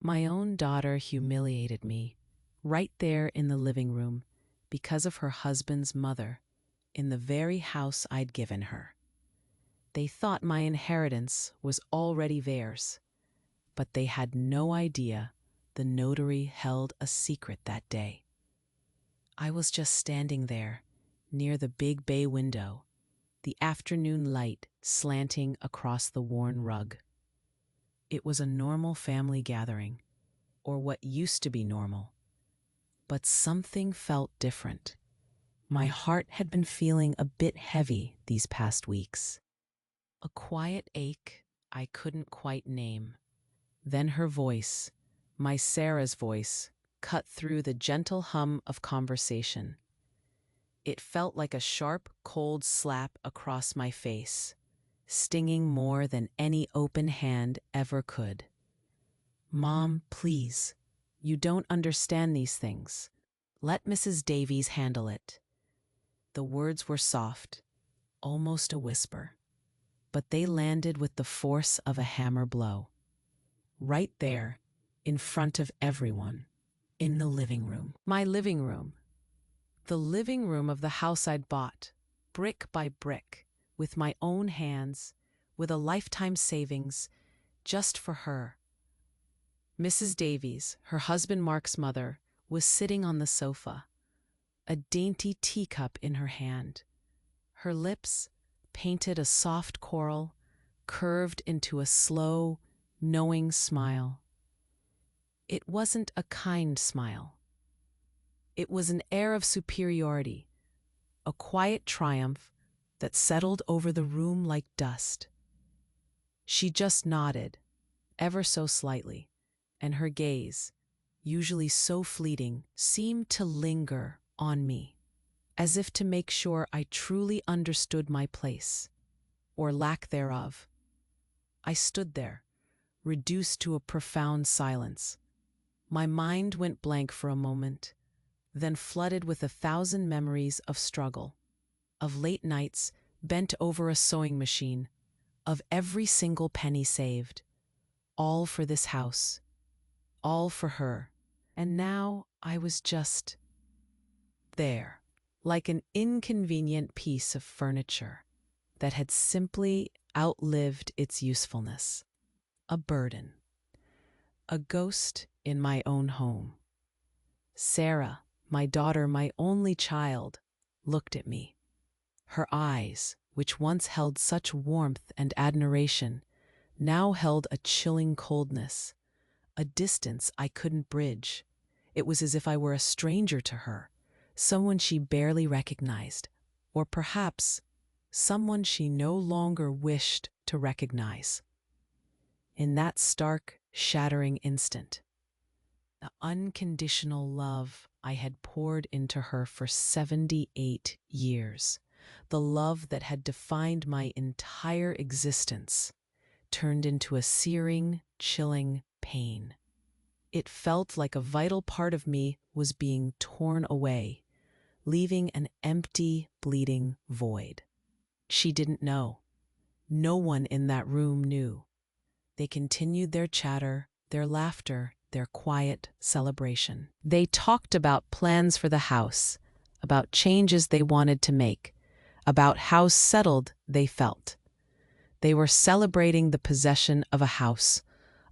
My own daughter humiliated me, right there in the living room, because of her husband's mother, in the very house I'd given her. They thought my inheritance was already theirs, but they had no idea the notary held a secret that day. I was just standing there, near the big bay window, the afternoon light slanting across the worn rug. It was a normal family gathering, or what used to be normal, but something felt different. My heart had been feeling a bit heavy these past weeks. A quiet ache I couldn't quite name. Then her voice, my Sarah's voice, cut through the gentle hum of conversation. It felt like a sharp, cold slap across my face, stinging more than any open hand ever could. "Mom, please. You don't understand these things. Let Mrs. Davies handle it." The words were soft, almost a whisper, but they landed with the force of a hammer blow. Right there, in front of everyone, in the living room. My living room. The living room of the house I'd bought, brick by brick, with my own hands, with a lifetime savings, just for her. Mrs. Davies, her husband Mark's mother, was sitting on the sofa, a dainty teacup in her hand. Her lips, painted a soft coral, curved into a slow, knowing smile. It wasn't a kind smile. It was an air of superiority, a quiet triumph that settled over the room like dust. She just nodded, ever so slightly, and her gaze, usually so fleeting, seemed to linger on me, as if to make sure I truly understood my place, or lack thereof. I stood there, reduced to a profound silence. My mind went blank for a moment, then flooded with 1,000 memories of struggle, of late nights bent over a sewing machine, of every single penny saved, all for this house, all for her. And now I was just there, like an inconvenient piece of furniture that had simply outlived its usefulness, a burden, a ghost in my own home. Sarah, my daughter, my only child, looked at me. Her eyes, which once held such warmth and admiration, now held a chilling coldness, a distance I couldn't bridge. It was as if I were a stranger to her, someone she barely recognized, or perhaps someone she no longer wished to recognize. In that stark, shattering instant, the unconditional love I had poured into her for 78 years, the love that had defined my entire existence, turned into a searing, chilling pain. It felt like a vital part of me was being torn away, leaving an empty, bleeding void. She didn't know. No one in that room knew. They continued their chatter, their laughter, their quiet celebration. They talked about plans for the house, about changes they wanted to make, about how settled they felt. They were celebrating the possession of a house,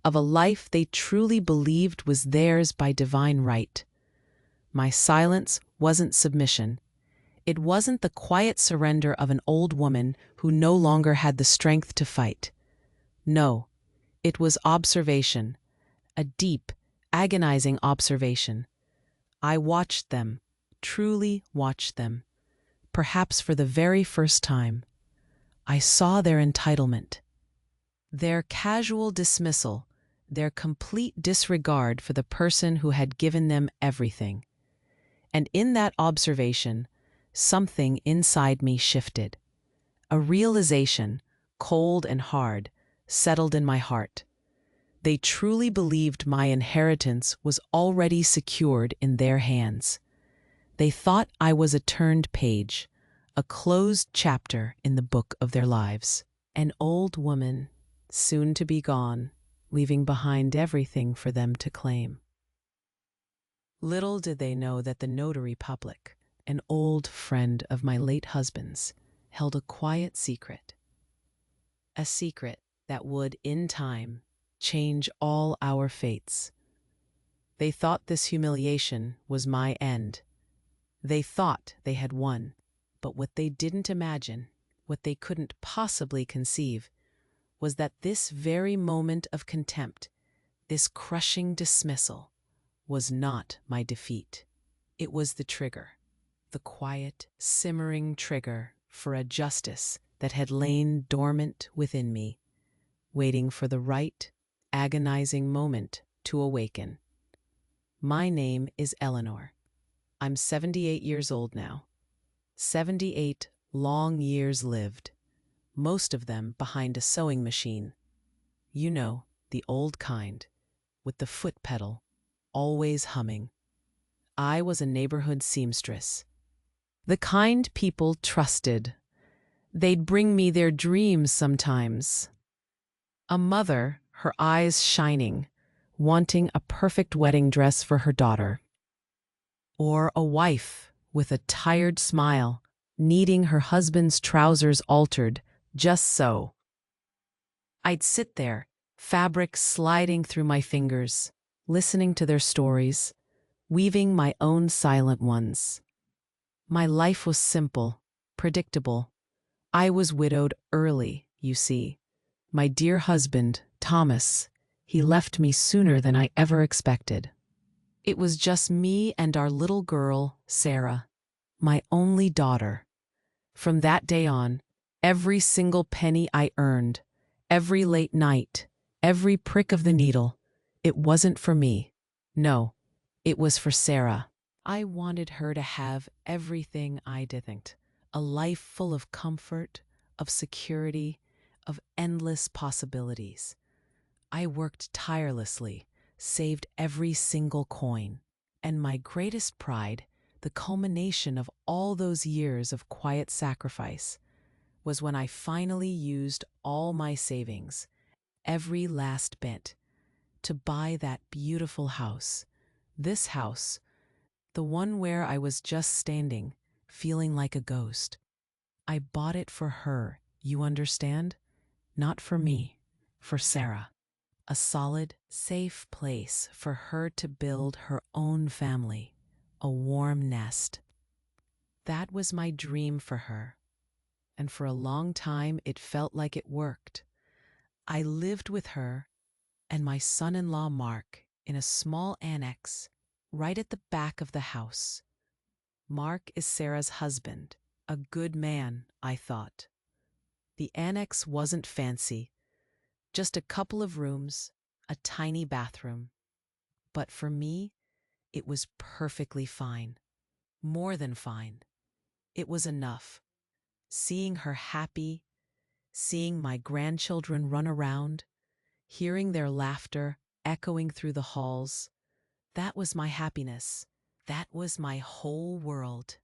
of a life they truly believed was theirs by divine right. My silence wasn't submission. It wasn't the quiet surrender of an old woman who no longer had the strength to fight. No, it was observation, a deep, agonizing observation. I watched them, truly watched them, perhaps for the very first time. I saw their entitlement, their casual dismissal, their complete disregard for the person who had given them everything. And in that observation, something inside me shifted. A realization, cold and hard, settled in my heart. They truly believed my inheritance was already secured in their hands. They thought I was a turned page, a closed chapter in the book of their lives. An old woman, soon to be gone, leaving behind everything for them to claim. Little did they know that the notary public, an old friend of my late husband's, held a quiet secret. A secret that would, in time, change all our fates. They thought this humiliation was my end. They thought they had won. But what they didn't imagine, what they couldn't possibly conceive, was that this very moment of contempt, this crushing dismissal, was not my defeat. It was the trigger, the quiet, simmering trigger for a justice that had lain dormant within me, waiting for the right, agonizing moment to awaken. My name is Eleanor. I'm 78 years old now. 78 long years lived, most of them behind a sewing machine. You know, the old kind, with the foot pedal, always humming. I was a neighborhood seamstress. The kind people trusted. They'd bring me their dreams sometimes. A mother, her eyes shining, wanting a perfect wedding dress for her daughter. Or a wife, with a tired smile, needing her husband's trousers altered, just so. I'd sit there, fabric sliding through my fingers, listening to their stories, weaving my own silent ones. My life was simple, predictable. I was widowed early, you see. My dear husband, Thomas, he left me sooner than I ever expected. It was just me and our little girl, Sarah, my only daughter. From that day on, every single penny I earned, every late night, every prick of the needle, it wasn't for me. No, it was for Sarah. I wanted her to have everything I didn't. A life full of comfort, of security, of endless possibilities. I worked tirelessly, saved every single coin. And my greatest pride, the culmination of all those years of quiet sacrifice, was when I finally used all my savings, every last bit, to buy that beautiful house. This house, the one where I was just standing, feeling like a ghost. I bought it for her, you understand? Not for me, for Sarah. A solid, safe place for her to build her own family, a warm nest. That was my dream for her, and for a long time it felt like it worked. I lived with her and my son-in-law Mark in a small annex right at the back of the house. Mark is Sarah's husband, a good man, I thought. The annex wasn't fancy, just a couple of rooms, a tiny bathroom. But for me, it was perfectly fine. More than fine. It was enough. Seeing her happy, seeing my grandchildren run around, hearing their laughter echoing through the halls, that was my happiness. That was my whole world.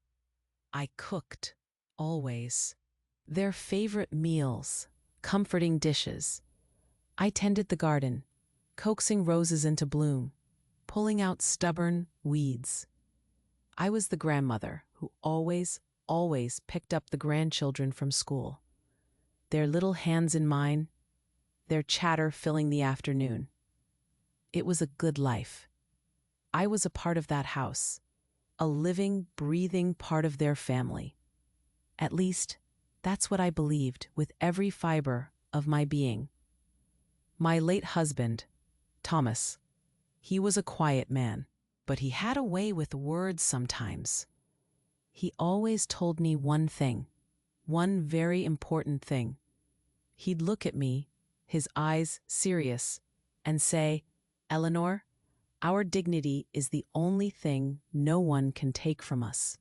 I cooked, always. Their favorite meals, comforting dishes. I tended the garden, coaxing roses into bloom, pulling out stubborn weeds. I was the grandmother who always picked up the grandchildren from school, their little hands in mine, their chatter filling the afternoon. It was a good life. I was a part of that house, a living, breathing part of their family. At least, that's what I believed with every fiber of my being. My late husband, Thomas, he was a quiet man, but he had a way with words sometimes. He always told me one thing, one very important thing. He'd look at me, his eyes serious, and say, "Eleanor, our dignity is the only thing no one can take from us.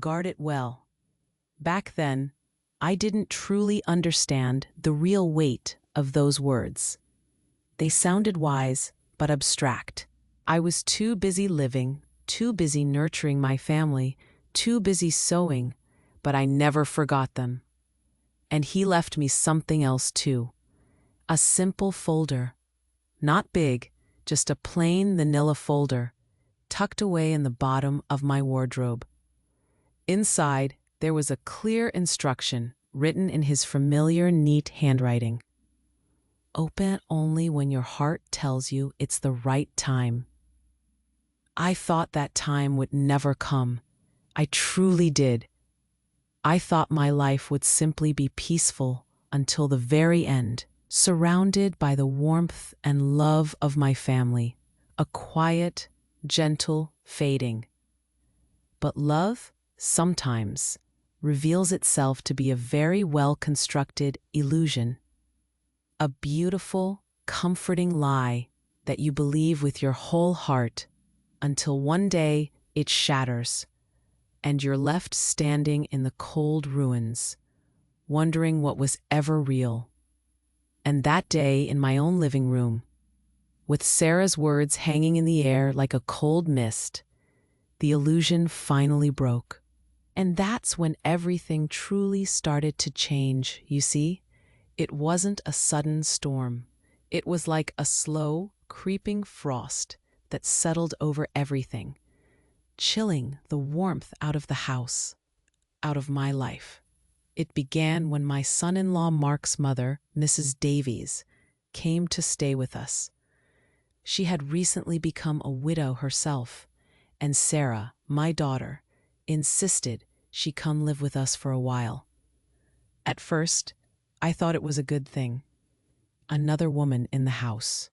Guard it well." Back then, I didn't truly understand the real weight of those words. They sounded wise, but abstract. I was too busy living, too busy nurturing my family, too busy sewing, but I never forgot them. And he left me something else too. A simple folder, Not big, just a plain vanilla folder, tucked away in the bottom of my wardrobe. Inside, there was a clear instruction written in his familiar, neat handwriting. Open it only when your heart tells you it's the right time. I thought that time would never come. I truly did. I thought my life would simply be peaceful until the very end, surrounded by the warmth and love of my family, a quiet, gentle fading. But love, sometimes, reveals itself to be a very well-constructed illusion. A beautiful, comforting lie that you believe with your whole heart until one day it shatters and you're left standing in the cold ruins, wondering what was ever real. And that day in my own living room, with Sarah's words hanging in the air like a cold mist, the illusion finally broke. And that's when everything truly started to change, you see? It wasn't a sudden storm. It was like a slow, creeping frost that settled over everything, chilling the warmth out of the house, out of my life. It began when my son-in-law Mark's mother, Mrs. Davies, came to stay with us. She had recently become a widow herself, and Sarah, my daughter, insisted she come live with us for a while. At first, I thought it was a good thing. Another woman in the house,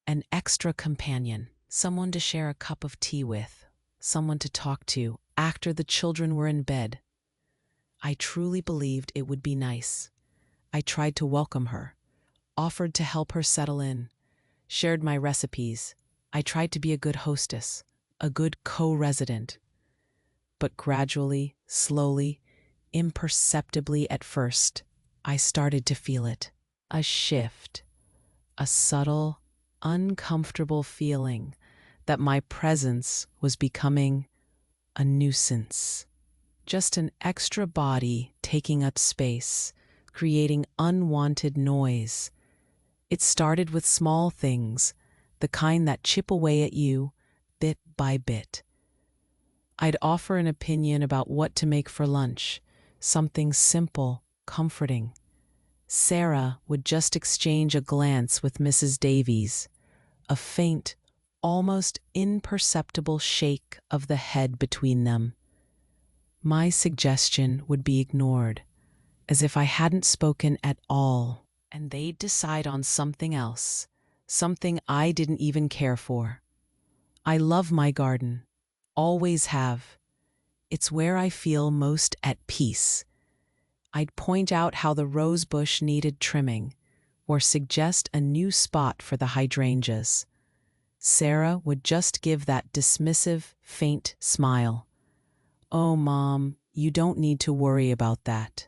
an extra companion, someone to share a cup of tea with, someone to talk to after the children were in bed. I truly believed it would be nice. I tried to welcome her, offered to help her settle in, shared my recipes. I tried to be a good hostess, a good co-resident. But gradually, slowly, imperceptibly at first, I started to feel it. A shift, a subtle, uncomfortable feeling that my presence was becoming a nuisance. Just an extra body taking up space, creating unwanted noise. It started with small things, the kind that chip away at you bit by bit. I'd offer an opinion about what to make for lunch, something simple, comforting. Sarah would just exchange a glance with Mrs. Davies, a faint, almost imperceptible shake of the head between them. My suggestion would be ignored, as if I hadn't spoken at all, and they'd decide on something else, something I didn't even care for. I love my garden, always have. It's where I feel most at peace. I'd point out how the rose bush needed trimming, or suggest a new spot for the hydrangeas. Sarah would just give that dismissive, faint smile. "Oh, Mom, you don't need to worry about that."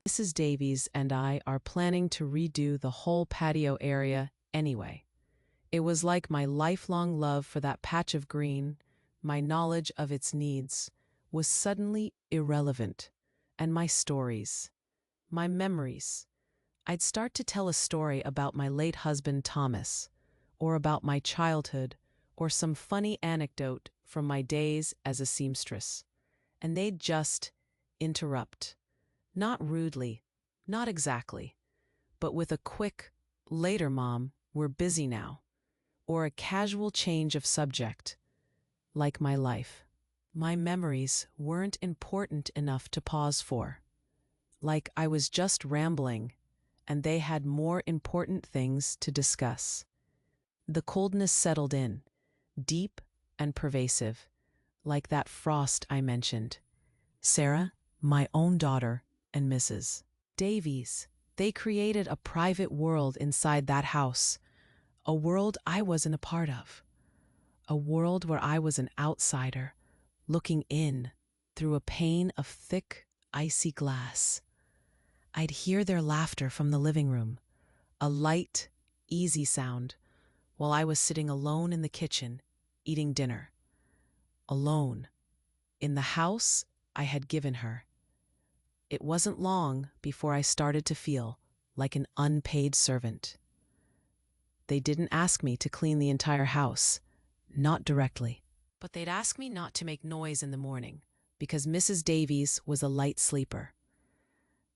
Mrs. Davies and I are planning to redo the whole patio area anyway. It was like my lifelong love for that patch of green, my knowledge of its needs, was suddenly irrelevant. And my stories, my memories. I'd start to tell a story about my late husband Thomas, or about my childhood, or some funny anecdote from my days as a seamstress. And they'd just interrupt. Not rudely, not exactly, but with a quick, "Later, Mom, we're busy now," or a casual change of subject, like my life. My memories weren't important enough to pause for. Like I was just rambling, and they had more important things to discuss. The coldness settled in, deep and pervasive, like that frost I mentioned. Sarah, my own daughter, and Mrs. Davies, they created a private world inside that house, a world I wasn't a part of, a world where I was an outsider, looking in through a pane of thick, icy glass. I'd hear their laughter from the living room, a light, easy sound, while I was sitting alone in the kitchen, eating dinner. Alone, in the house I had given her. It wasn't long before I started to feel like an unpaid servant. They didn't ask me to clean the entire house, not directly. But they'd ask me not to make noise in the morning, because Mrs. Davies was a light sleeper.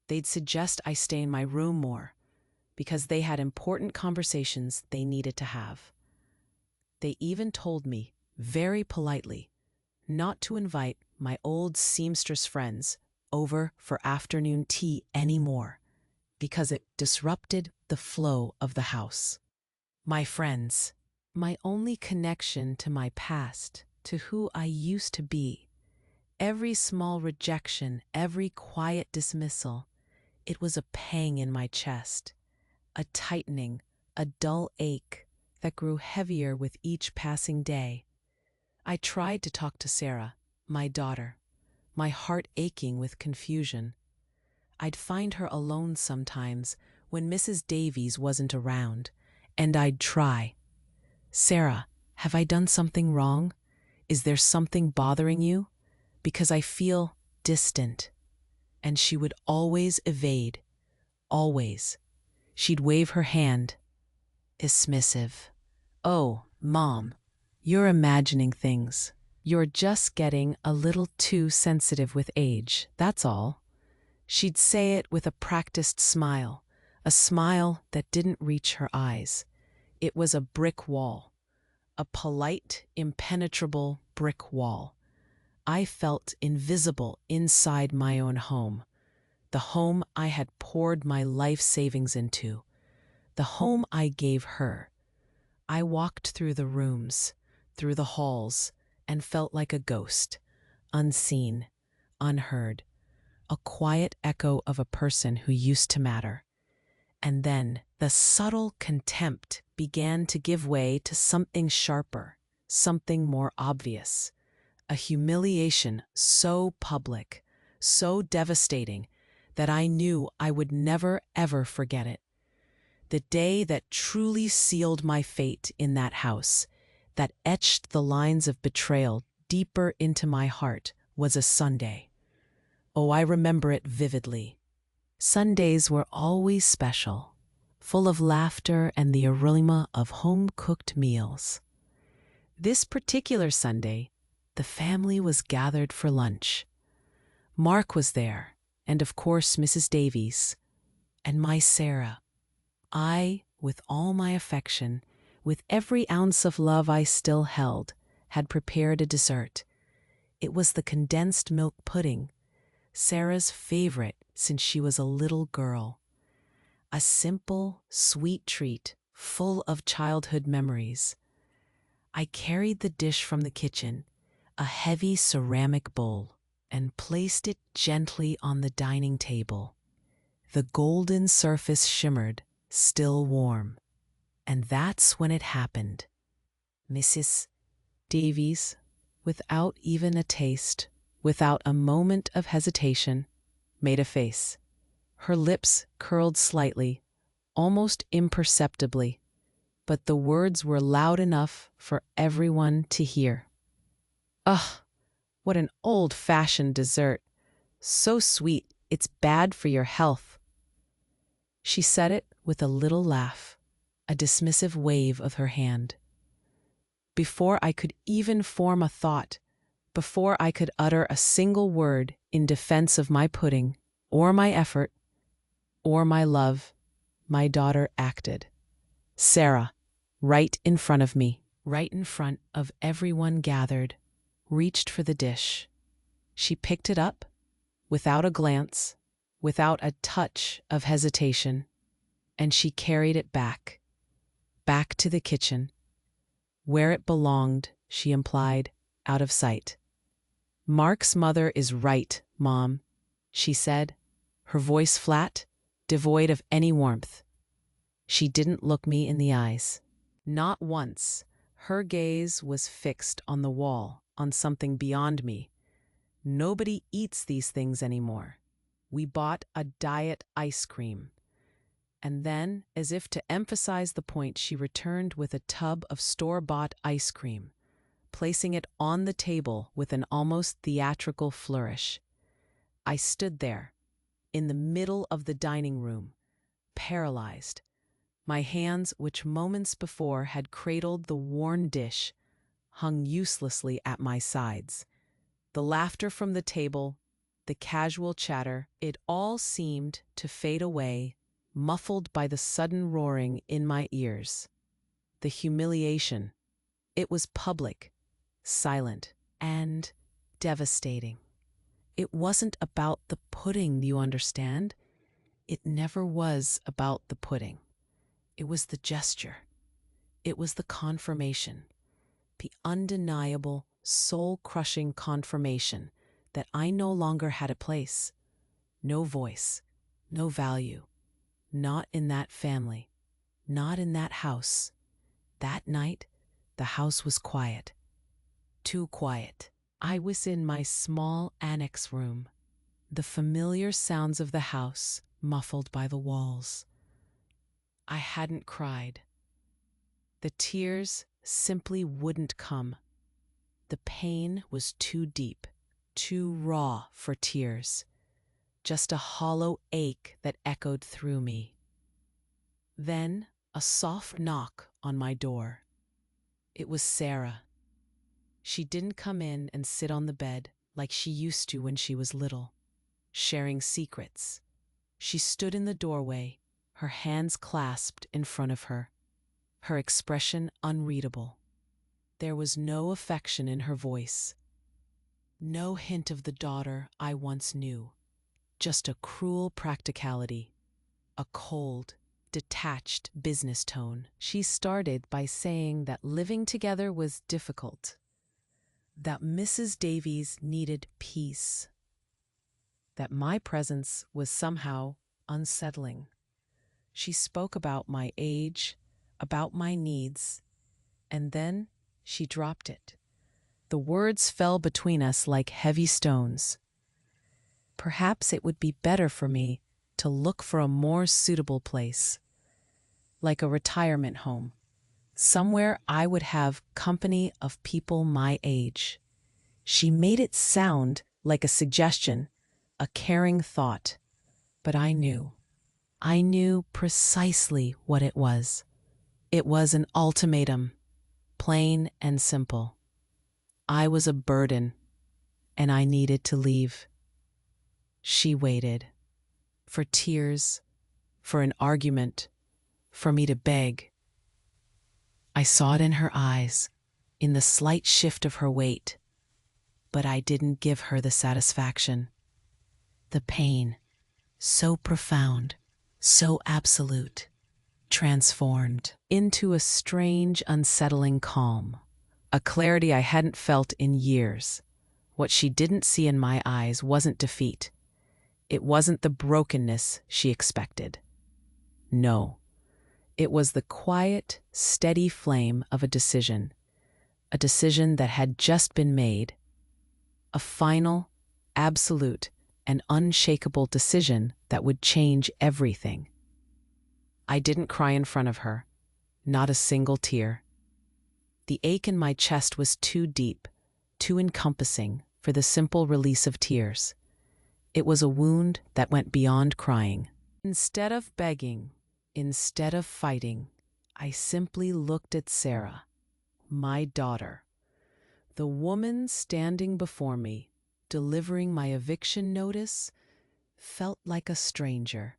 They'd suggest I stay in my room more, because they had important conversations they needed to have. They even told me, very politely, not to invite my old seamstress friends over for afternoon tea anymore, because it disrupted the flow of the house. My friends, my only connection to my past, to who I used to be. Every small rejection, every quiet dismissal, it was a pang in my chest, a tightening, a dull ache that grew heavier with each passing day. I tried to talk to Sarah, my daughter, my heart aching with confusion. I'd find her alone sometimes when Mrs. Davies wasn't around, and I'd try. "Sarah, have I done something wrong? Is there something bothering you? Because I feel distant." And she would always evade, always. She'd wave her hand, dismissive. "Oh, Mom, you're imagining things. You're just getting a little too sensitive with age, that's all." She'd say it with a practiced smile, a smile that didn't reach her eyes. It was a brick wall, a polite, impenetrable brick wall. I felt invisible inside my own home, the home I had poured my life savings into, the home I gave her. I walked through the rooms, through the halls, and felt like a ghost, unseen, unheard, a quiet echo of a person who used to matter. And then the subtle contempt began to give way to something sharper, something more obvious, a humiliation so public, so devastating, that I knew I would never ever forget it. The day that truly sealed my fate in that house, that etched the lines of betrayal deeper into my heart, was a Sunday. Oh, I remember it vividly. Sundays were always special, full of laughter and the aroma of home-cooked meals. This particular Sunday, the family was gathered for lunch. Mark was there, and of course Mrs. Davies, and my Sarah. I, with all my affection, with every ounce of love I still held, had prepared a dessert. It was the condensed milk pudding, Sarah's favorite since she was a little girl. A simple, sweet treat full of childhood memories. I carried the dish from the kitchen, a heavy ceramic bowl, and placed it gently on the dining table. The golden surface shimmered, still warm. And that's when it happened. Mrs. Davies, without even a taste, without a moment of hesitation, made a face. Her lips curled slightly, almost imperceptibly, but the words were loud enough for everyone to hear. "Ugh, what an old-fashioned dessert. So sweet, it's bad for your health." She said it with a little laugh, a dismissive wave of her hand. Before I could even form a thought, before I could utter a single word in defense of my pudding, or my effort, or my love, my daughter acted. Sarah, right in front of me, right in front of everyone gathered, reached for the dish. She picked it up, without a glance, without a touch of hesitation, and she carried it back to the kitchen, where it belonged, she implied, out of sight. "Mark's mother is right, Mom," she said, her voice flat, devoid of any warmth. She didn't look me in the eyes. Not once. Her gaze was fixed on the wall, on something beyond me. "Nobody eats these things anymore. We bought a diet ice cream." And then, as if to emphasize the point, she returned with a tub of store-bought ice cream, placing it on the table with an almost theatrical flourish. I stood there, in the middle of the dining room, paralyzed, My hands, which moments before had cradled the worn dish, hung uselessly at my sides. The laughter from the table, the casual chatter, it all seemed to fade away, muffled by the sudden roaring in my ears. The humiliation. It was public, silent, and devastating. It wasn't about the pudding, you understand? It never was about the pudding. It was the gesture. It was the confirmation, the undeniable, soul-crushing confirmation that I no longer had a place, no voice, no value, not in that family, not in that house. That night, the house was quiet, too quiet. I was in my small annex room, the familiar sounds of the house muffled by the walls. I hadn't cried. The tears simply wouldn't come. The pain was too deep, too raw for tears, just a hollow ache that echoed through me. Then a soft knock on my door. It was Sarah. She didn't come in and sit on the bed like she used to when she was little, sharing secrets. She stood in the doorway, her hands clasped in front of her, her expression unreadable. There was no affection in her voice, no hint of the daughter I once knew, just a cruel practicality, a cold, detached business tone. She started by saying that living together was difficult, that Mrs. Davies needed peace, that my presence was somehow unsettling. She spoke about my age, about my needs, and then she dropped it. The words fell between us like heavy stones. Perhaps it would be better for me to look for a more suitable place, like a retirement home, somewhere I would have company of people my age. She made it sound like a suggestion, a caring thought, but I knew. I knew precisely what it was. It was an ultimatum, plain and simple. I was a burden, and I needed to leave. She waited. For tears, for an argument, for me to beg. I saw it in her eyes, in the slight shift of her weight, but I didn't give her the satisfaction. The pain, so profound, so absolute, transformed into a strange, unsettling calm, a clarity I hadn't felt in years. What she didn't see in my eyes wasn't defeat. It wasn't the brokenness she expected. No, it was the quiet, steady flame of a decision that had just been made, a final, absolute, and unshakable decision that would change everything. I didn't cry in front of her, not a single tear. The ache in my chest was too deep, too encompassing for the simple release of tears. It was a wound that went beyond crying. Instead of begging, instead of fighting, I simply looked at Sarah, my daughter, the woman standing before me, delivering my eviction notice, felt like a stranger,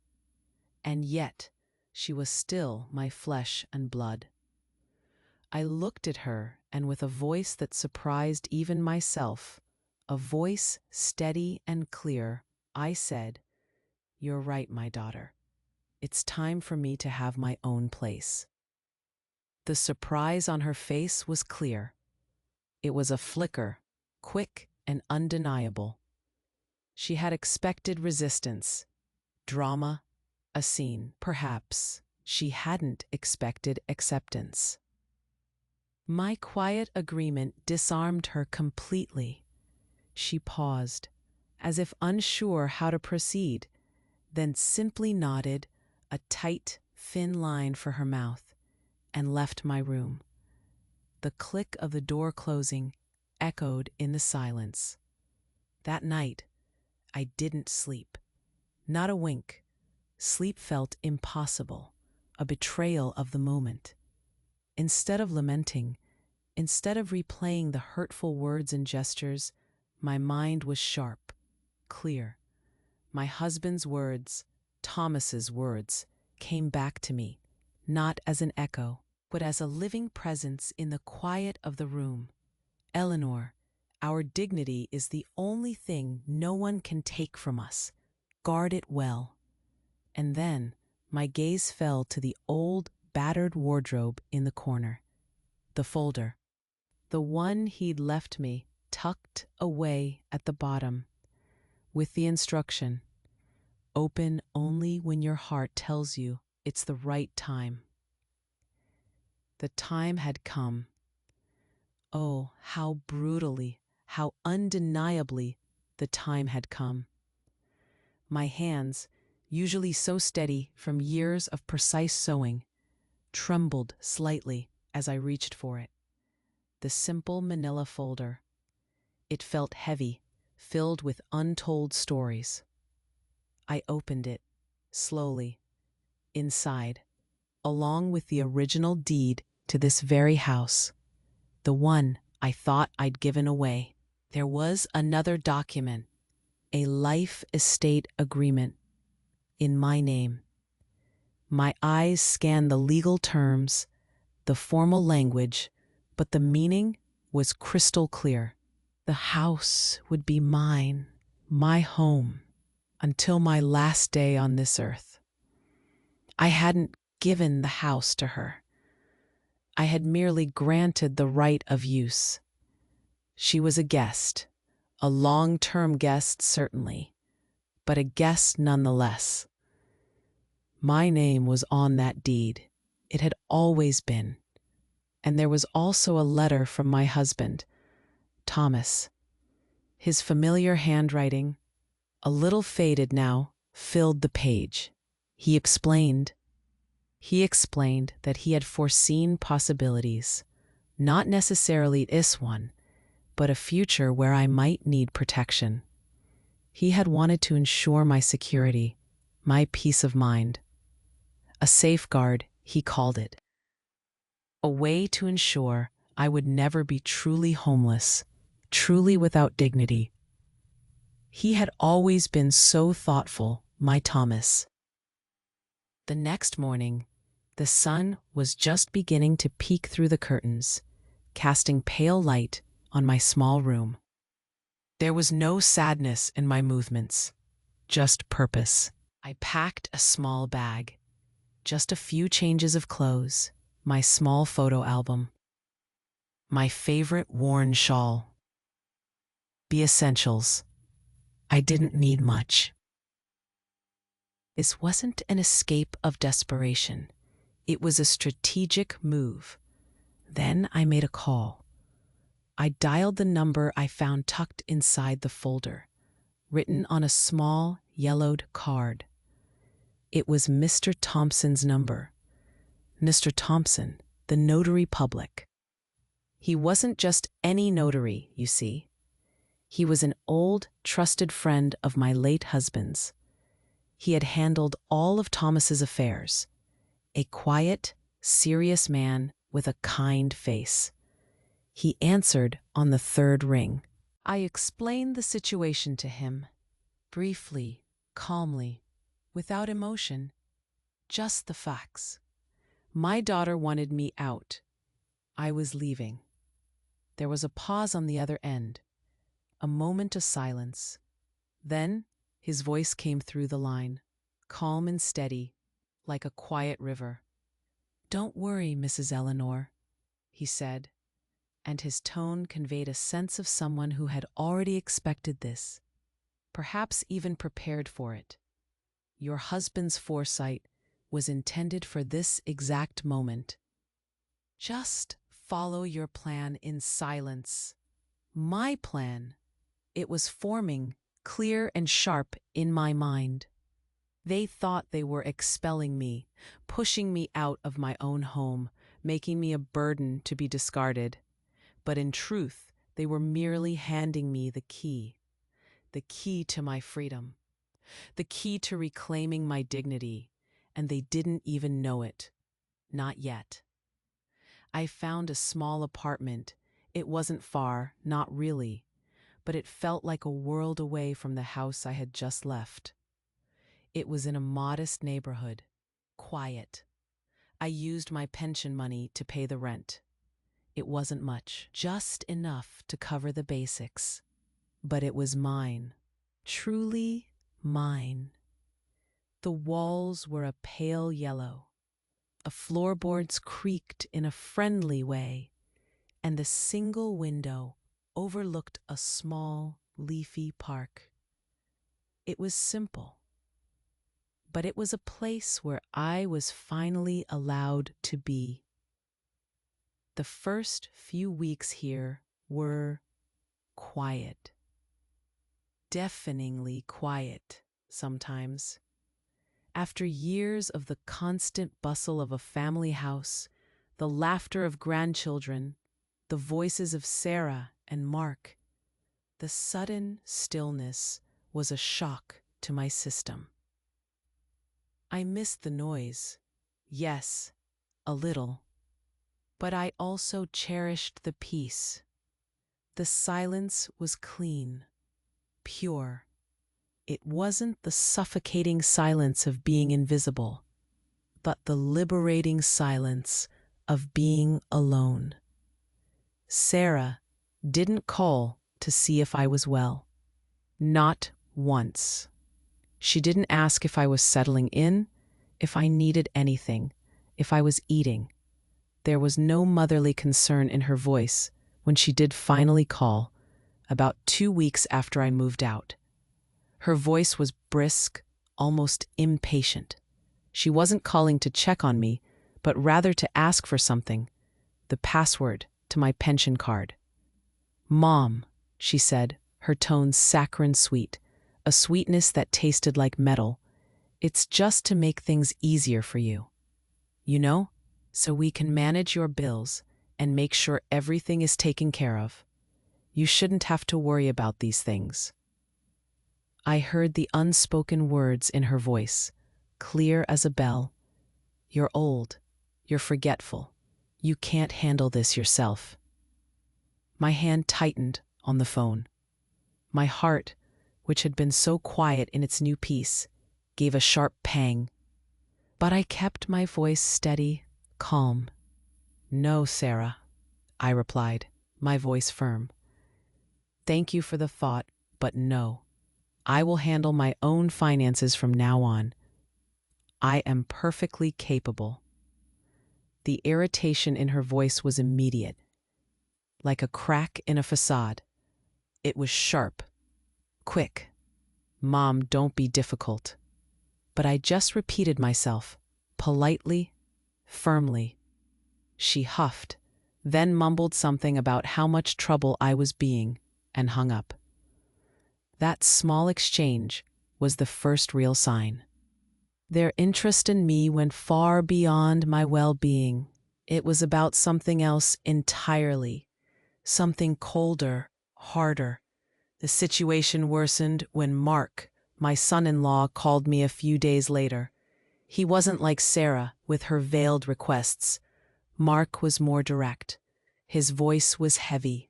and yet she was still my flesh and blood. I looked at her, and with a voice that surprised even myself, a voice steady and clear, I said, "You're right, my daughter. It's time for me to have my own place." The surprise on her face was clear. It was a flicker, quick and undeniable. She had expected resistance, drama, a scene. Perhaps she hadn't expected acceptance. My quiet agreement disarmed her completely. She paused, as if unsure how to proceed, then simply nodded, a tight, thin line for her mouth, and left my room. The click of the door closing echoed in the silence. That night, I didn't sleep. Not a wink. Sleep felt impossible. a betrayal of the moment. Instead of lamenting, instead of replaying the hurtful words and gestures, my mind was sharp, clear. My husband's words, Thomas's words, came back to me, not as an echo, but as a living presence in the quiet of the room. Eleanor, our dignity is the only thing no one can take from us. Guard it well. And then my gaze fell to the old, battered wardrobe in the corner. The folder. The one he'd left me tucked away at the bottom, with the instruction, open only when your heart tells you it's the right time. The time had come. Oh, how brutally, how undeniably the time had come. My hands, usually so steady from years of precise sewing, trembled slightly as I reached for it. The simple manila folder. It felt heavy, filled with untold stories. I opened it, slowly. Inside, along with the original deed to this very house, the one I thought I'd given away, there was another document, a life estate agreement in my name. My eyes scanned the legal terms, the formal language, but the meaning was crystal clear. The house would be mine, my home, until my last day on this earth. I hadn't given the house to her. I had merely granted the right of use. She was a guest, a long-term guest certainly, but a guest nonetheless. My name was on that deed. It had always been. And there was also a letter from my husband, Thomas. His familiar handwriting, a little faded now, filled the page. He explained that he had foreseen possibilities, not necessarily this one, but a future where I might need protection. He had wanted to ensure my security, my peace of mind. A safeguard, he called it. A way to ensure I would never be truly homeless, truly without dignity. He had always been so thoughtful, my Thomas. The next morning, the sun was just beginning to peek through the curtains, casting pale light on my small room. There was no sadness in my movements, just purpose. I packed a small bag, just a few changes of clothes, my small photo album, my favorite worn shawl. The essentials. I didn't need much. This wasn't an escape of desperation. It was a strategic move. Then I made a call. I dialed the number I found tucked inside the folder, written on a small, yellowed card. It was Mr. Thompson's number. Mr. Thompson, the notary public. He wasn't just any notary, you see. He was an old, trusted friend of my late husband's. He had handled all of Thomas's affairs. A quiet, serious man with a kind face. He answered on the third ring. I explained the situation to him, briefly, calmly, without emotion, just the facts. My daughter wanted me out. I was leaving. There was a pause on the other end, a moment of silence. Then his voice came through the line, calm and steady, like a quiet river. "Don't worry, Mrs. Eleanor," he said, and his tone conveyed a sense of someone who had already expected this, perhaps even prepared for it. Your husband's foresight was intended for this exact moment. Just follow your plan in silence. My plan. It was forming, clear and sharp, in my mind. They thought they were expelling me, pushing me out of my own home, making me a burden to be discarded. But in truth, they were merely handing me the key to my freedom, the key to reclaiming my dignity, and they didn't even know it. Not yet. I found a small apartment. It wasn't far, not really, but it felt like a world away from the house I had just left. It was in a modest neighborhood, quiet. I used my pension money to pay the rent. It wasn't much, just enough to cover the basics. But it was mine, truly mine. The walls were a pale yellow. The floorboards creaked in a friendly way, and the single window overlooked a small, leafy park. It was simple, but it was a place where I was finally allowed to be. The first few weeks here were quiet, deafeningly quiet sometimes. After years of the constant bustle of a family house, the laughter of grandchildren, the voices of Sarah and Mark, the sudden stillness was a shock to my system. I missed the noise, yes, a little, but I also cherished the peace. The silence was clean, pure. It wasn't the suffocating silence of being invisible, but the liberating silence of being alone. Sarah didn't call to see if I was well. Not once. She didn't ask if I was settling in, if I needed anything, if I was eating. There was no motherly concern in her voice when she did finally call, about 2 weeks after I moved out. Her voice was brisk, almost impatient. She wasn't calling to check on me, but rather to ask for something, the password to my pension card. "Mom," she said, her tone saccharine sweet, a sweetness that tasted like metal. "It's just to make things easier for you. You know, so we can manage your bills and make sure everything is taken care of. You shouldn't have to worry about these things." I heard the unspoken words in her voice, clear as a bell. "You're old. You're forgetful. You can't handle this yourself." My hand tightened on the phone. My heart, which had been so quiet in its new peace, gave a sharp pang. But I kept my voice steady, calm. "No, Sarah," I replied, my voice firm. "Thank you for the thought, but no. I will handle my own finances from now on. I am perfectly capable." The irritation in her voice was immediate, like a crack in a facade. It was sharp, quick. "Mom, don't be difficult." But I just repeated myself, politely, firmly. She huffed, then mumbled something about how much trouble I was being, and hung up. That small exchange was the first real sign. Their interest in me went far beyond my well-being. It was about something else entirely, something colder, harder. The situation worsened when Mark, my son-in-law, called me a few days later. He wasn't like Sarah with her veiled requests. Mark was more direct. His voice was heavy,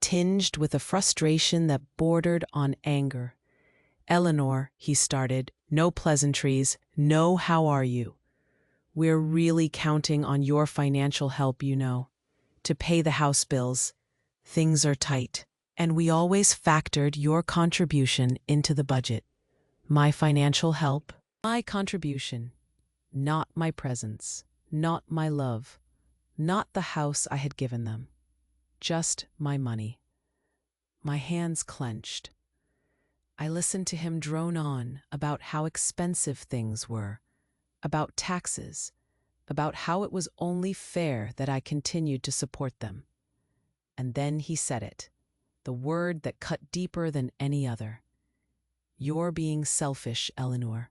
tinged with a frustration that bordered on anger. "Eleanor," he started, "no pleasantries, no how are you. We're really counting on your financial help, you know, to pay the house bills. Things are tight, and we always factored your contribution into the budget." My financial help? My contribution. Not my presence, not my love, not the house I had given them. Just my money. My hands clenched. I listened to him drone on about how expensive things were, about taxes, about how it was only fair that I continued to support them. And then he said it, the word that cut deeper than any other. "You're being selfish, Eleanor."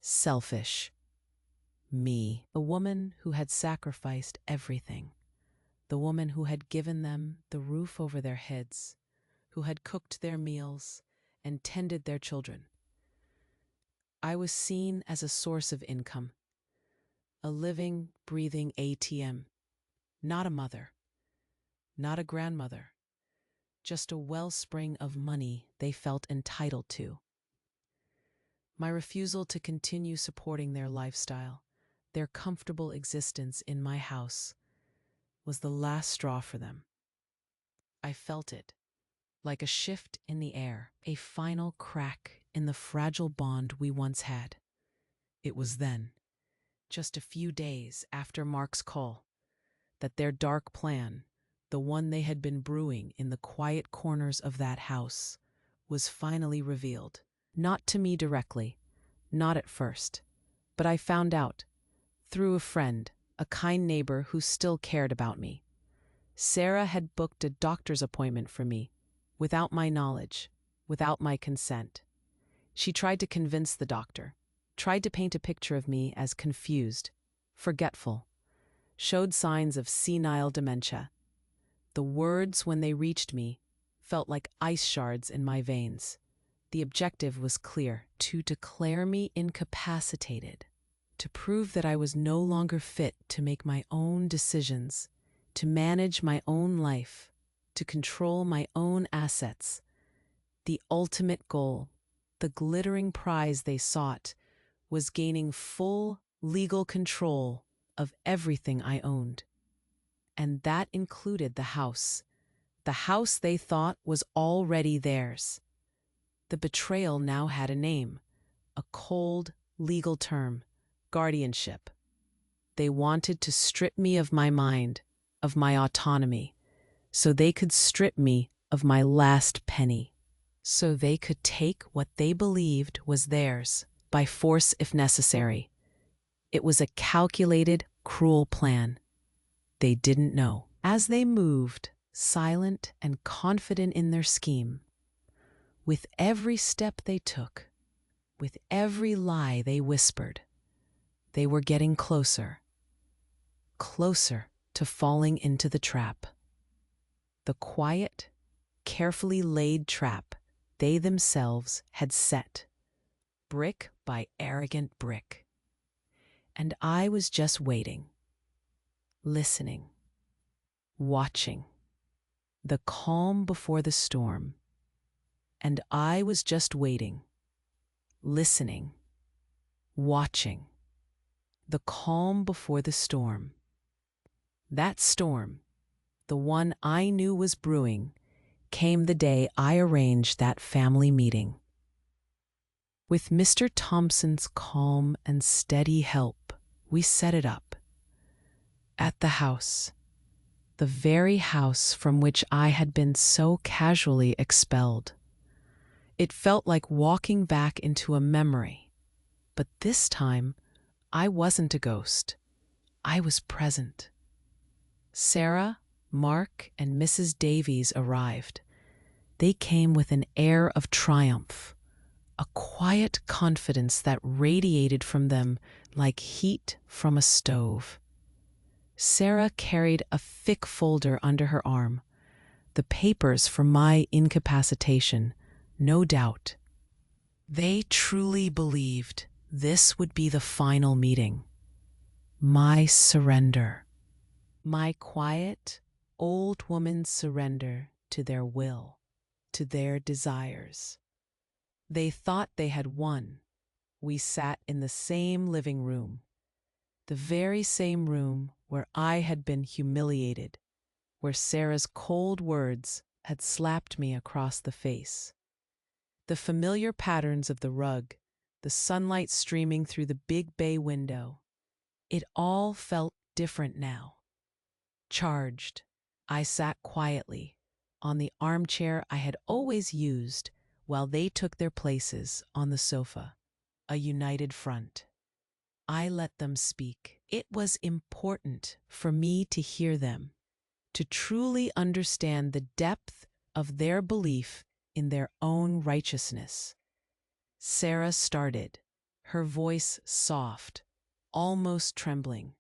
Selfish. Me, the woman who had sacrificed everything, the woman who had given them the roof over their heads, who had cooked their meals and tended their children. I was seen as a source of income, a living, breathing ATM, not a mother, not a grandmother, just a wellspring of money they felt entitled to. My refusal to continue supporting their lifestyle, their comfortable existence in my house, was the last straw for them. I felt it, like a shift in the air, a final crack in the fragile bond we once had. It was then, just a few days after Mark's call, that their dark plan, the one they had been brewing in the quiet corners of that house, was finally revealed. Not to me directly, not at first, but I found out, through a friend, a kind neighbor who still cared about me. Sarah had booked a doctor's appointment for me, without my knowledge, without my consent. She tried to convince the doctor, tried to paint a picture of me as confused, forgetful, showed signs of senile dementia. The words, when they reached me, felt like ice shards in my veins. The objective was clear: to declare me incapacitated, to prove that I was no longer fit to make my own decisions, to manage my own life, to control my own assets. The ultimate goal, the glittering prize they sought, was gaining full legal control of everything I owned. And that included the house they thought was already theirs. The betrayal now had a name, a cold, legal term: guardianship. They wanted to strip me of my mind, of my autonomy, so they could strip me of my last penny, so they could take what they believed was theirs, by force if necessary. It was a calculated, cruel plan. They didn't know. As they moved, silent and confident in their scheme, with every step they took, with every lie they whispered, they were getting closer, closer to falling into the trap. The quiet, carefully laid trap they themselves had set, brick by arrogant brick. And I was just waiting, listening, watching, the calm before the storm. And I was just waiting, listening, watching, the calm before the storm. That storm, the one I knew was brewing, came the day I arranged that family meeting. With Mr. Thompson's calm and steady help, we set it up. At the house, the very house from which I had been so casually expelled. It felt like walking back into a memory, but this time I wasn't a ghost. I was present. Sarah, Mark, and Mrs. Davies arrived. They came with an air of triumph, a quiet confidence that radiated from them like heat from a stove. Sarah carried a thick folder under her arm, the papers for my incapacitation, no doubt. They truly believed this would be the final meeting. My surrender. My quiet, old woman's surrender to their will, to their desires. They thought they had won. We sat in the same living room, the very same room where I had been humiliated, where Sarah's cold words had slapped me across the face. The familiar patterns of the rug, the sunlight streaming through the big bay window, it all felt different now. Charged, I sat quietly on the armchair I had always used while they took their places on the sofa, a united front. I let them speak. It was important for me to hear them, to truly understand the depth of their belief in their own righteousness. Sarah started, her voice soft, almost trembling.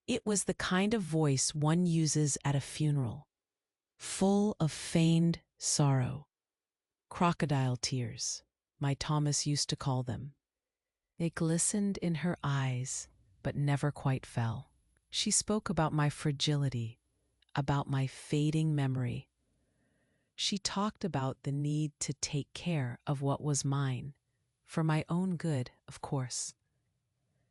It was the kind of voice one uses at a funeral, full of feigned sorrow, crocodile tears, my Thomas used to call them. They glistened in her eyes, but never quite fell. She spoke about my fragility, about my fading memory. She talked about the need to take care of what was mine, for my own good, of course.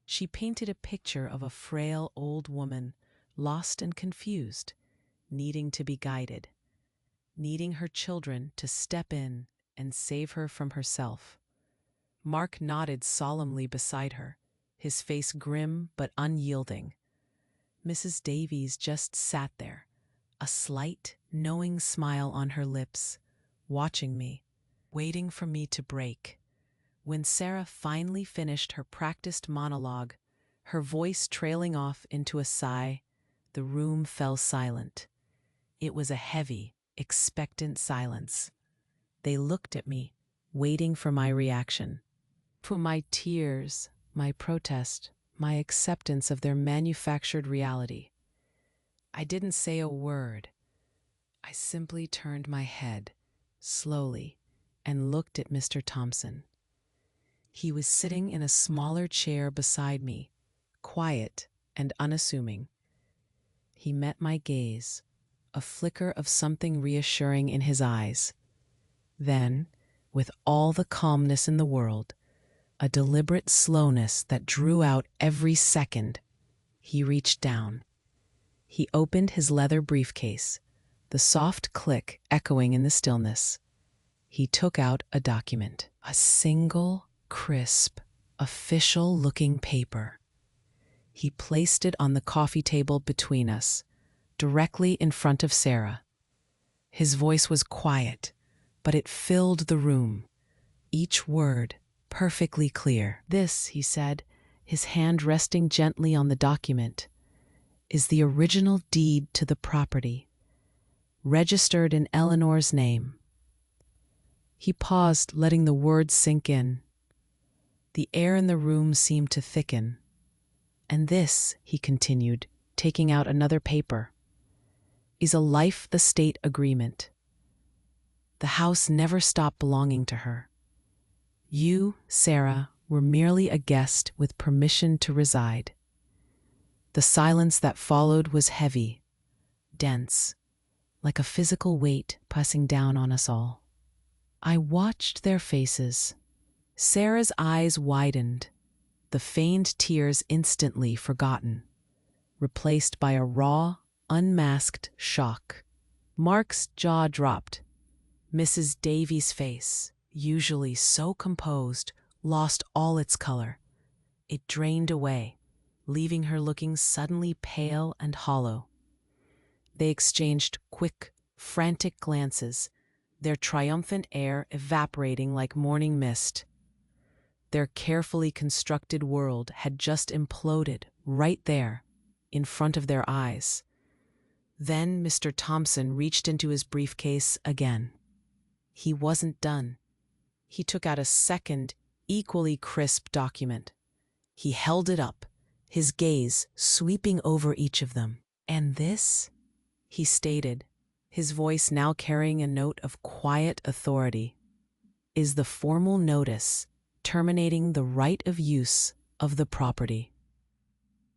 She painted a picture of a frail old woman, lost and confused, needing to be guided, needing her children to step in and save her from herself. Mark nodded solemnly beside her, his face grim but unyielding. Mrs. Davies just sat there, a slight, knowing smile on her lips, watching me, waiting for me to break. When Sarah finally finished her practiced monologue, her voice trailing off into a sigh, the room fell silent. It was a heavy, expectant silence. They looked at me, waiting for my reaction. For my tears, my protest, my acceptance of their manufactured reality. I didn't say a word. I simply turned my head, slowly, and looked at Mr. Thompson. He was sitting in a smaller chair beside me, quiet and unassuming. He met my gaze, a flicker of something reassuring in his eyes. Then, with all the calmness in the world, a deliberate slowness that drew out every second, he reached down. He opened his leather briefcase, the soft click echoing in the stillness. He took out a document, a single, crisp, official-looking paper. He placed it on the coffee table between us, directly in front of Sarah. His voice was quiet, but it filled the room, each word perfectly clear. "This," he said, his hand resting gently on the document, "is the original deed to the property, registered in Eleanor's name." He paused, letting the words sink in. The air in the room seemed to thicken. "And this," he continued, taking out another paper, "is a life estate agreement. The house never stopped belonging to her. You, Sarah, were merely a guest with permission to reside." The silence that followed was heavy, dense, like a physical weight pressing down on us all. I watched their faces. Sarah's eyes widened, the feigned tears instantly forgotten, replaced by a raw, unmasked shock. Mark's jaw dropped. Mrs. Davies' face, usually so composed, lost all its color. It drained away, leaving her looking suddenly pale and hollow. They exchanged quick, frantic glances, their triumphant air evaporating like morning mist. Their carefully constructed world had just imploded right there, in front of their eyes. Then Mr. Thompson reached into his briefcase again. He wasn't done. He took out a second, equally crisp document. He held it up, his gaze sweeping over each of them. "And this," he stated, his voice now carrying a note of quiet authority, "is the formal notice terminating the right of use of the property."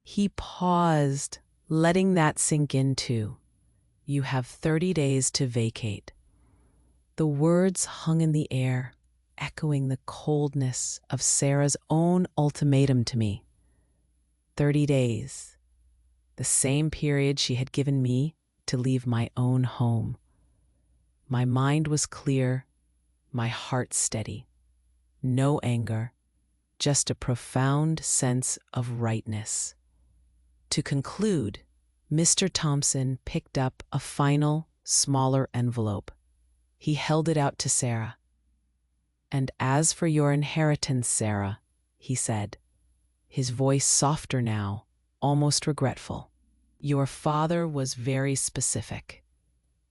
He paused, letting that sink in too. "You have 30 days to vacate." The words hung in the air, echoing the coldness of Sarah's own ultimatum to me. 30 days. The same period she had given me to leave my own home. My mind was clear, my heart steady. No anger, just a profound sense of rightness. To conclude, Mr. Thompson picked up a final, smaller envelope. He held it out to Sarah. "And as for your inheritance, Sarah," he said, his voice softer now, almost regretful, "your father was very specific.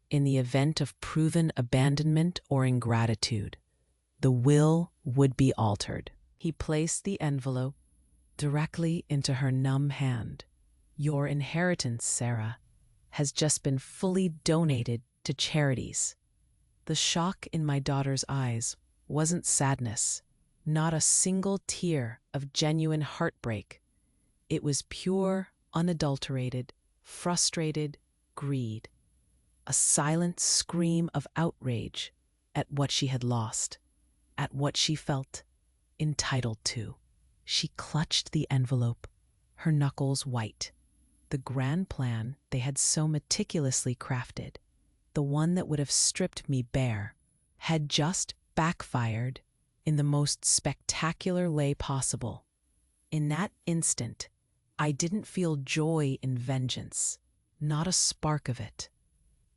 In the event of proven abandonment or ingratitude, the will would be altered." He placed the envelope directly into her numb hand. "Your inheritance, Sarah, has just been fully donated to charities." The shock in my daughter's eyes wasn't sadness, not a single tear of genuine heartbreak. It was pure, unadulterated, frustrated greed, a silent scream of outrage at what she had lost, at what she felt entitled to. She clutched the envelope, her knuckles white. The grand plan they had so meticulously crafted, the one that would have stripped me bare, had just backfired in the most spectacular way possible. In that instant, I didn't feel joy in vengeance, not a spark of it.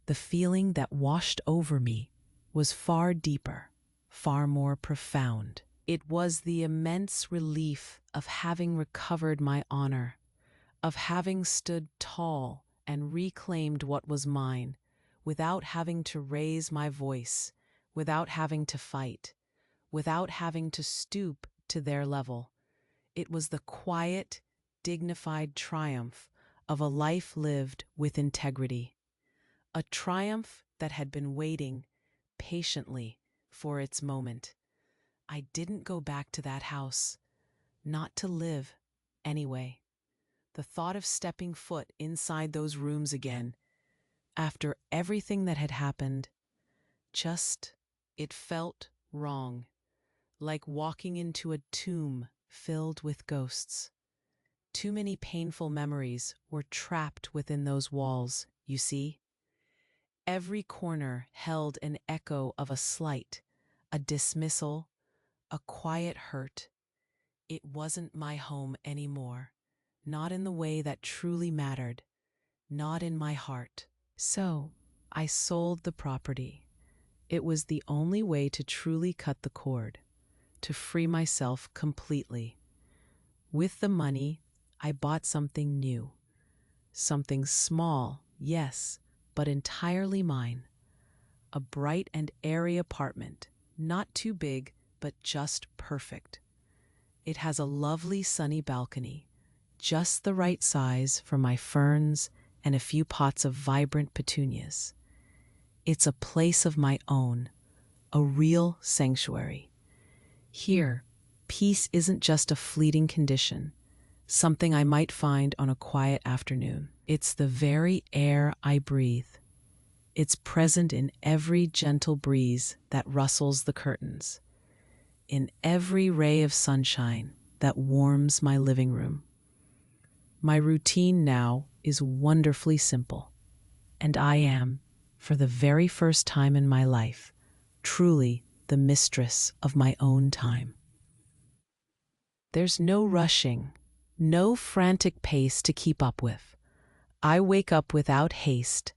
The feeling that washed over me was far deeper, far more profound. It was the immense relief of having recovered my honor, of having stood tall and reclaimed what was mine, without having to raise my voice, without having to fight, without having to stoop to their level. It was the quiet, dignified triumph of a life lived with integrity, a triumph that had been waiting patiently for its moment. I didn't go back to that house, not to live, anyway. The thought of stepping foot inside those rooms again, after everything that had happened, it felt wrong, like walking into a tomb filled with ghosts. Too many painful memories were trapped within those walls, you see. Every corner held an echo of a slight, a dismissal, a quiet hurt. It wasn't my home anymore, not in the way that truly mattered, not in my heart. So, I sold the property. It was the only way to truly cut the cord, to free myself completely. With the money, I bought something new. Something small, yes, but entirely mine. A bright and airy apartment, not too big, but just perfect. It has a lovely sunny balcony, just the right size for my ferns and a few pots of vibrant petunias. It's a place of my own, a real sanctuary. Here, peace isn't just a fleeting condition, something I might find on a quiet afternoon. It's the very air I breathe. It's present in every gentle breeze that rustles the curtains, in every ray of sunshine that warms my living room. My routine now is wonderfully simple, and I am, for the very first time in my life, truly the mistress of my own time. There's no rushing, no frantic pace to keep up with. I wake up without haste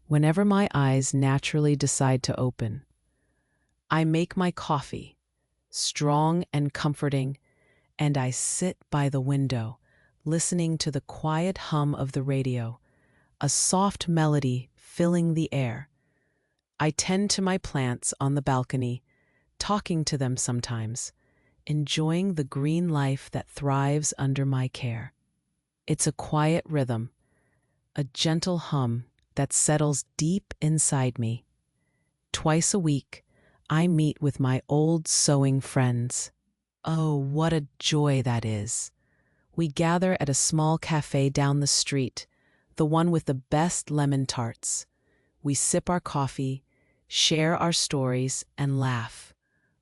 whenever my eyes naturally decide to open. I make my coffee, strong and comforting, and I sit by the window, listening to the quiet hum of the radio, a soft melody filling the air. I tend to my plants on the balcony, talking to them sometimes, enjoying the green life that thrives under my care. It's a quiet rhythm, a gentle hum that settles deep inside me. Twice a week, I meet with my old sewing friends. Oh, what a joy that is! We gather at a small cafe down the street, the one with the best lemon tarts. We sip our coffee, share our stories, and laugh.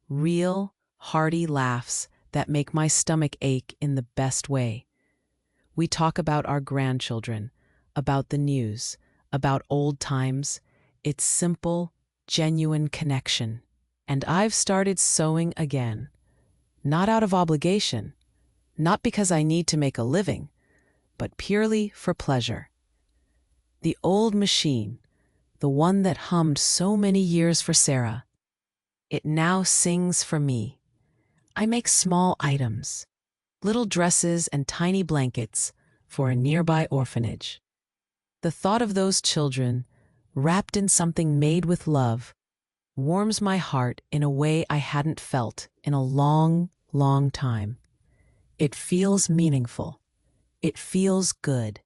Real, hearty laughs that make my stomach ache in the best way. We talk about our grandchildren, about the news, about old times. It's simple, genuine connection. And I've started sewing again. Not out of obligation, not because I need to make a living, but purely for pleasure. The old machine, the one that hummed so many years for Sarah, it now sings for me. I make small items, little dresses and tiny blankets for a nearby orphanage. The thought of those children, wrapped in something made with love, warms my heart in a way I hadn't felt in a long, long time. It feels meaningful. It feels good.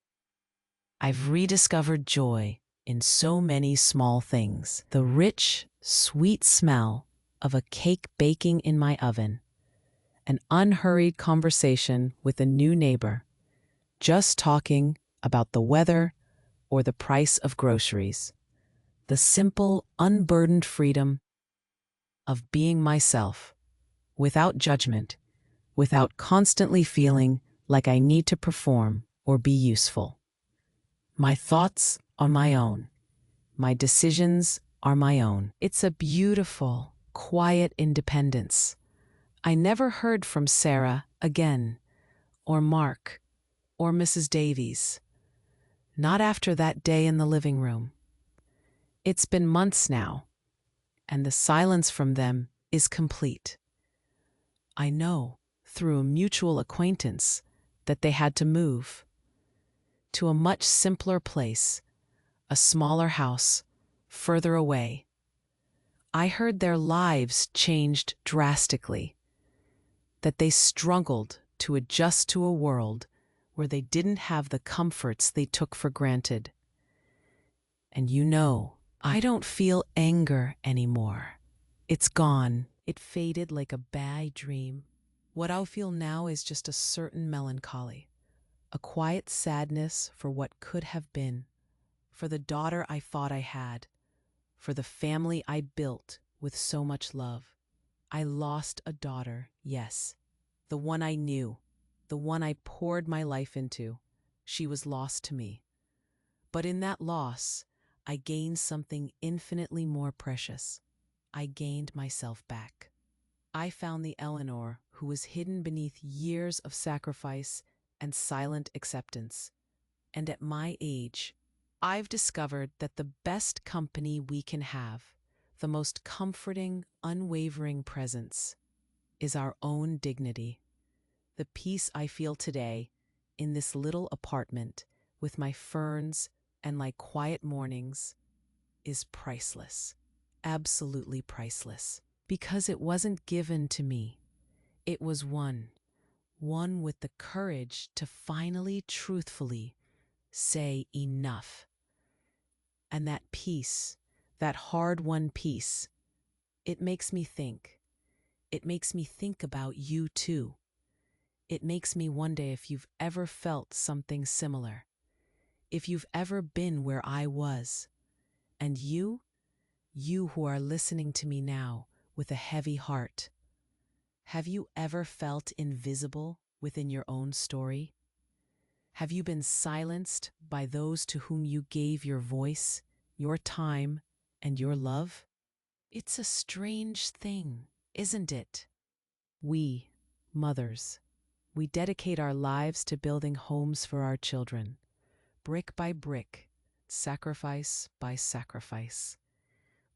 I've rediscovered joy in so many small things. The rich, sweet smell of a cake baking in my oven, an unhurried conversation with a new neighbor, just talking about the weather or the price of groceries. The simple, unburdened freedom of being myself, without judgment, without constantly feeling like I need to perform or be useful. My thoughts are my own. My decisions are my own. It's a beautiful, quiet independence. I never heard from Sarah again, or Mark, or Mrs. Davies. Not after that day in the living room. It's been months now, and the silence from them is complete. I know, through a mutual acquaintance, that they had to move to a much simpler place, a smaller house, further away. I heard their lives changed drastically, that they struggled to adjust to a world where they didn't have the comforts they took for granted. And you know, I don't feel anger anymore. It's gone. It faded like a bad dream. What I feel now is just a certain melancholy, a quiet sadness for what could have been, for the daughter I thought I had, for the family I built with so much love. I lost a daughter, yes, the one I knew, the one I poured my life into. She was lost to me. But in that loss, I gained something infinitely more precious. I gained myself back. I found the Eleanor who was hidden beneath years of sacrifice and silent acceptance. And at my age, I've discovered that the best company we can have, the most comforting, unwavering presence, is our own dignity. The peace I feel today in this little apartment with my ferns and my quiet mornings is priceless, absolutely priceless, because it wasn't given to me. It was one with the courage to finally, truthfully say enough. And that peace, that hard-won peace, it makes me think. It makes me think about you too. It makes me wonder if you've ever felt something similar, if you've ever been where I was. And you who are listening to me now with a heavy heart, have you ever felt invisible within your own story? Have you been silenced by those to whom you gave your voice, your time, and your love? It's a strange thing, isn't it? We, mothers, we dedicate our lives to building homes for our children, brick by brick, sacrifice by sacrifice.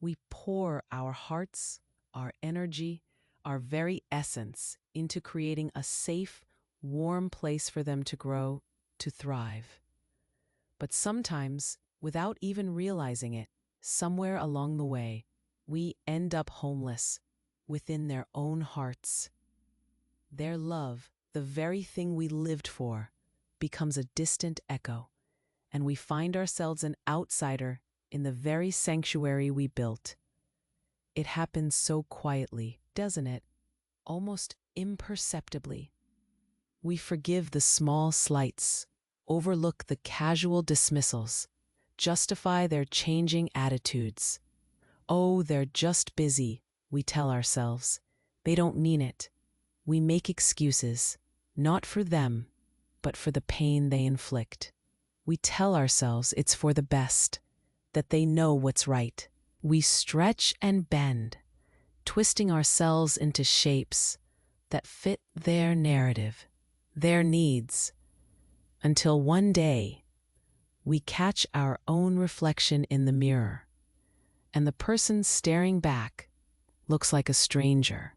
We pour our hearts, our energy, our very essence into creating a safe, warm place for them to grow, to thrive. But sometimes, without even realizing it, somewhere along the way, we end up homeless within their own hearts. Their love, the very thing we lived for, becomes a distant echo, and we find ourselves an outsider in the very sanctuary we built. It happens so quietly, doesn't it? Almost imperceptibly. We forgive the small slights, overlook the casual dismissals, justify their changing attitudes. Oh, they're just busy, we tell ourselves. They don't mean it. We make excuses, not for them, but for the pain they inflict. We tell ourselves it's for the best, that they know what's right. We stretch and bend, twisting ourselves into shapes that fit their narrative, their needs, until one day we catch our own reflection in the mirror, and the person staring back looks like a stranger,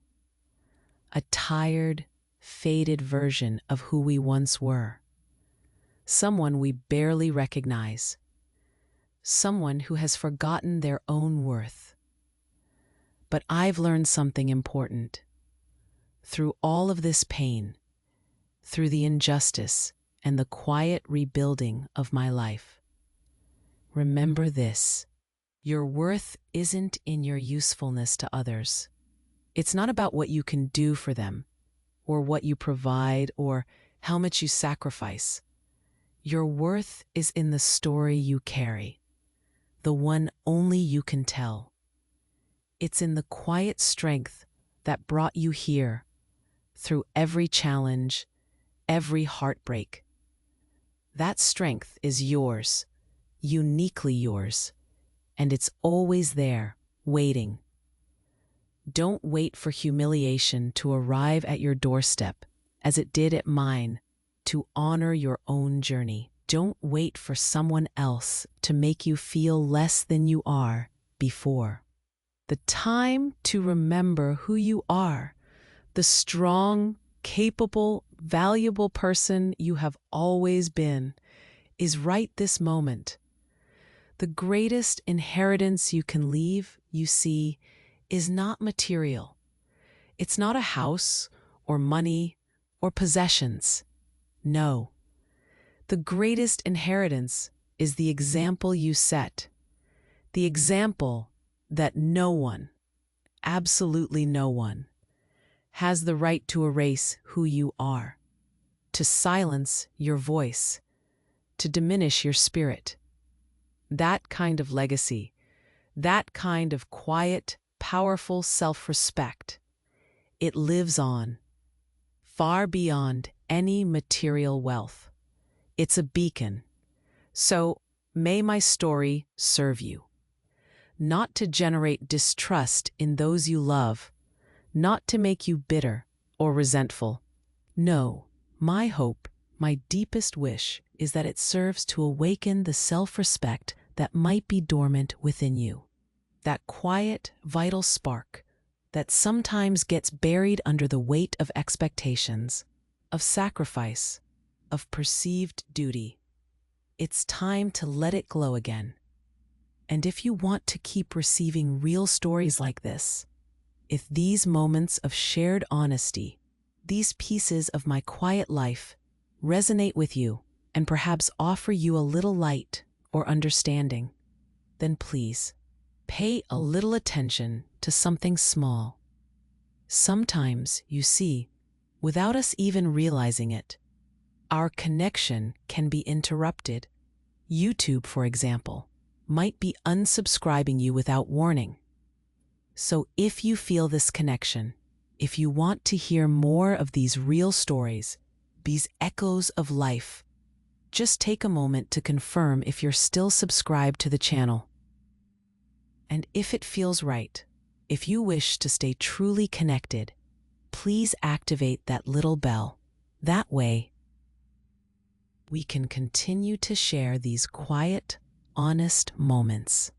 a tired, faded version of who we once were, someone we barely recognize, someone who has forgotten their own worth. But I've learned something important. Through all of this pain, through the injustice and the quiet rebuilding of my life, remember this: your worth isn't in your usefulness to others. It's not about what you can do for them, or what you provide or how much you sacrifice. Your worth is in the story you carry, the one only you can tell. It's in the quiet strength that brought you here, through every challenge, every heartbreak. That strength is yours, uniquely yours, and it's always there, waiting. Don't wait for humiliation to arrive at your doorstep, as it did at mine, to honor your own journey. Don't wait for someone else to make you feel less than you are before. The time to remember who you are, the strong, capable, valuable person you have always been, is right this moment. The greatest inheritance you can leave, you see, is not material. It's not a house or money or possessions. No. The greatest inheritance is the example you set. The example that no one, absolutely no one, has the right to erase who you are, to silence your voice, to diminish your spirit. That kind of legacy, that kind of quiet, powerful self-respect, it lives on, far beyond any material wealth. It's a beacon. So may my story serve you, not to generate distrust in those you love, not to make you bitter or resentful. No, my hope, my deepest wish, is that it serves to awaken the self-respect that might be dormant within you. That quiet, vital spark that sometimes gets buried under the weight of expectations, of sacrifice, of perceived duty. It's time to let it glow again. And if you want to keep receiving real stories like this, if these moments of shared honesty, these pieces of my quiet life, resonate with you and perhaps offer you a little light or understanding, then please pay a little attention to something small. Sometimes, you see, without us even realizing it, our connection can be interrupted. YouTube, for example, might be unsubscribing you without warning. So if you feel this connection, if you want to hear more of these real stories, these echoes of life, just take a moment to confirm if you're still subscribed to the channel. And if it feels right, if you wish to stay truly connected, please activate that little bell. That way, we can continue to share these quiet, honest moments.